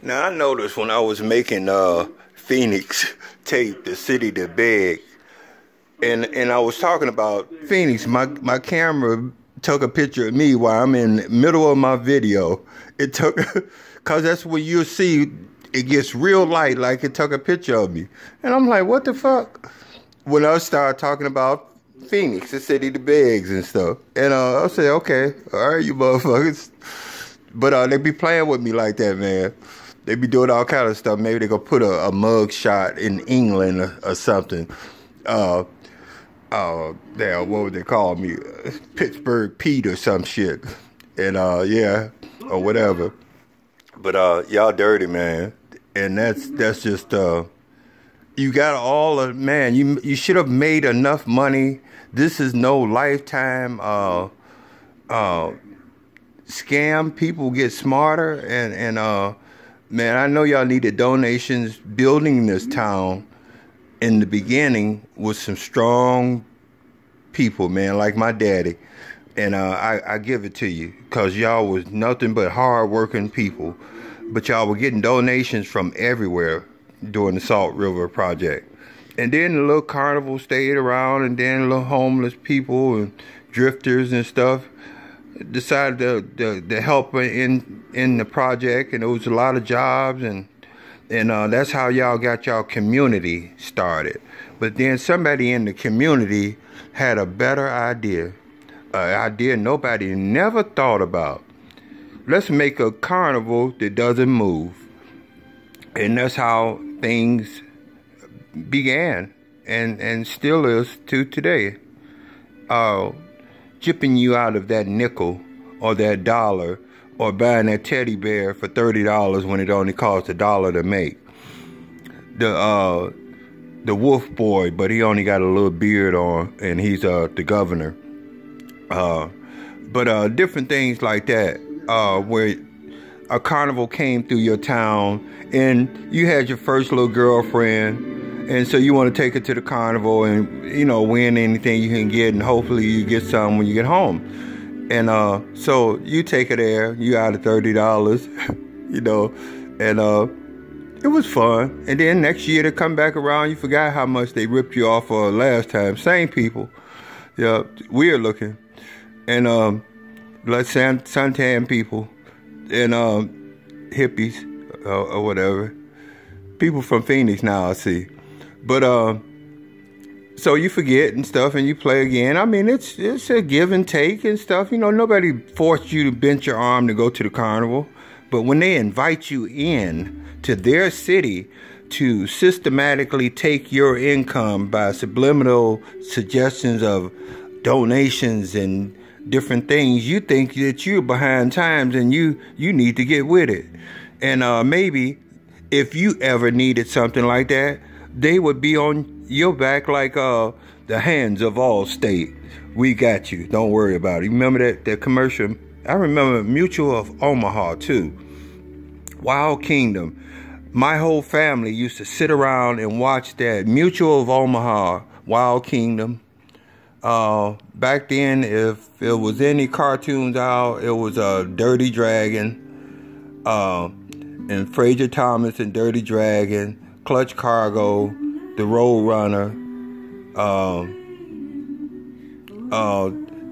Now I noticed when I was making Phoenix tape, the city to beg, and I was talking about Phoenix. My camera took a picture of me while I'm in the middle of my video. It took, cause that's when you see it gets real light, like it took a picture of me, and I'm like, what the fuck? When I started talking about Phoenix, the city to begs and stuff, and I said, okay, all right, you motherfuckers, but they be playing with me like that, man. They be doing all kind of stuff. Maybe they gonna put a mug shot in England or something. Damn, what would they call me? Pittsburgh Pete or some shit. And yeah, or whatever. But y'all dirty, man. And that's just you got all of, man, you should have made enough money. This is no lifetime scam. People get smarter and man, I know y'all needed donations building this town in the beginning with some strong people, man, like my daddy. And I give it to you because y'all was nothing but hard-working people. But y'all were getting donations from everywhere during the Salt River Project. And then the little carnival stayed around, and then little homeless people and drifters and stuff decided to help in the project, and there was a lot of jobs, and that's how y'all got y'all community started. But then somebody in the community had a better idea, an idea nobody never thought about. Let's make a carnival that doesn't move. And that's how things began and still is to today. Chipping you out of that nickel or that dollar, or buying that teddy bear for $30 when it only costs $1 to make. The wolf boy, but he only got a little beard on, and he's the governor. But different things like that, where a carnival came through your town, and you had your first little girlfriend. And so you want to take her to the carnival and, you know, win anything you can get, and hopefully you get some when you get home. And so you take her there, you out of $30, you know, and it was fun. And then next year they come back around, you forgot how much they ripped you off for last time. Same people, yeah, weird looking, and like suntan people, and hippies or whatever. People from Phoenix now, I see. But so you forget and stuff, and you play again. I mean, it's a give and take and stuff. You know, nobody forced you to bend your arm to go to the carnival. But when they invite you in to their city to systematically take your income by subliminal suggestions of donations and different things, you think that you're behind times and you need to get with it. And maybe if you ever needed something like that, they would be on your back like the hands of Allstate. We got you. Don't worry about it. You remember that commercial? I remember Mutual of Omaha too. Wild Kingdom. My whole family used to sit around and watch that Mutual of Omaha, Wild Kingdom. Back then, if there was any cartoons out, it was Dirty Dragon, and Fraser Thomas and Dirty Dragon, Clutch Cargo, The Road Runner,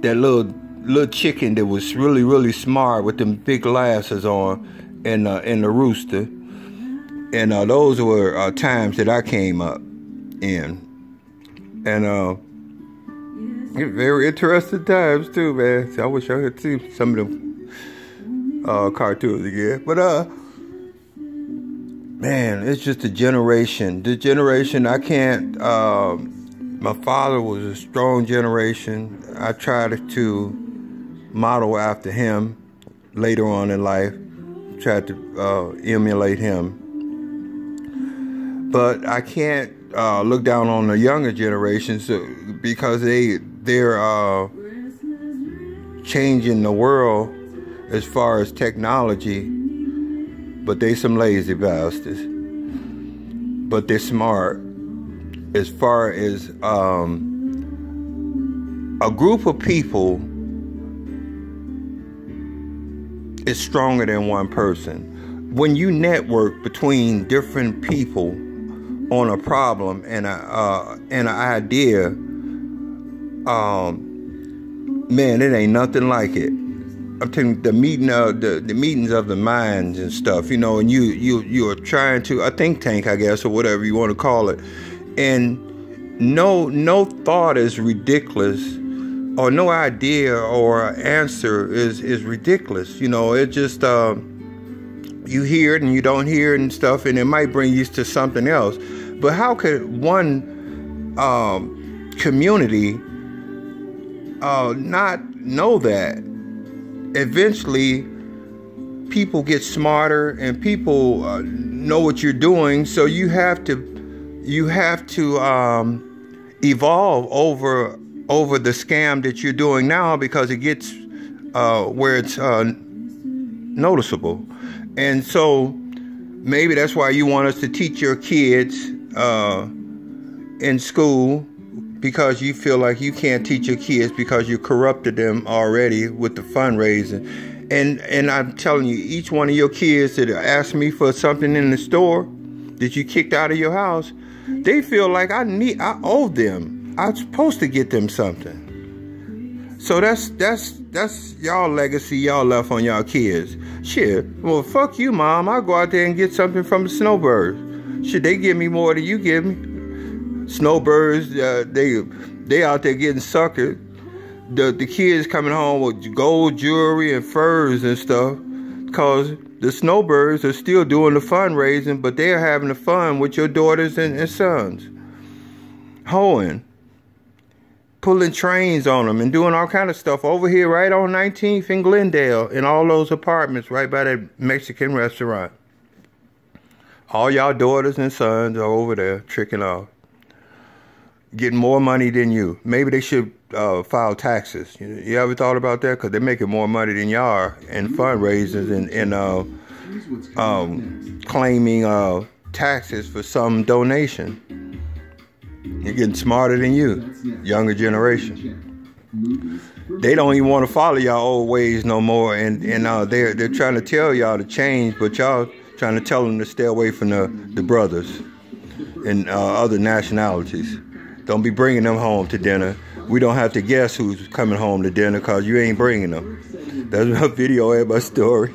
that little chicken that was really, really smart with them big glasses on, and the rooster. And those were times that I came up in. And very interesting times too, man. So I wish I could see some of them cartoons again. But man, it's just a generation. The generation I can't. My father was a strong generation. I tried to model after him later on in life. Tried to emulate him. But I can't look down on the younger generations because they're changing the world as far as technology. But they some lazy bastards. But they're smart. As far as a group of people is stronger than one person. when you network between different people on a problem and an idea, man, it ain't nothing like it. I'm telling you, the meetings of the minds and stuff, you know, and you are trying to a think tank, I guess, or whatever you want to call it, and no thought is ridiculous, or no idea or answer is ridiculous. You know, it just you hear it and you don't hear it and stuff, and it might bring you to something else. But how could one community not know that? Eventually, people get smarter and people know what you're doing. So you have to evolve over the scam that you're doing now, because it gets where it's noticeable. And so maybe that's why you want us to teach your kids in school, because you feel like you can't teach your kids because you corrupted them already with the fundraising. And I'm telling you, each one of your kids that ask me for something in the store that you kicked out of your house, they feel like I owe them. I'm supposed to get them something. So that's y'all legacy y'all left on y'all kids. Shit, well, fuck you, Mom. I'll go out there and get something from the Snowbirds. Shit, they give me more than you give me. Snowbirds, they out there getting suckered. The kids coming home with gold jewelry and furs and stuff, because the Snowbirds are still doing the fundraising, but they're having the fun with your daughters and sons. Hoeing, pulling trains on them and doing all kind of stuff over here right on 19th in Glendale, in all those apartments right by that Mexican restaurant. All y'all daughters and sons are over there tricking off, getting more money than you. Maybe they should file taxes. You ever thought about that? Because they're making more money than y'all are in fundraisers and claiming taxes for some donation. They're getting smarter than you, younger generation. They don't even want to follow y'all old ways no more, and they're trying to tell y'all to change, but y'all trying to tell them to stay away from the brothers and other nationalities. Don't be bringing them home to dinner. We don't have to guess who's coming home to dinner because you ain't bringing them. That's a video of my story.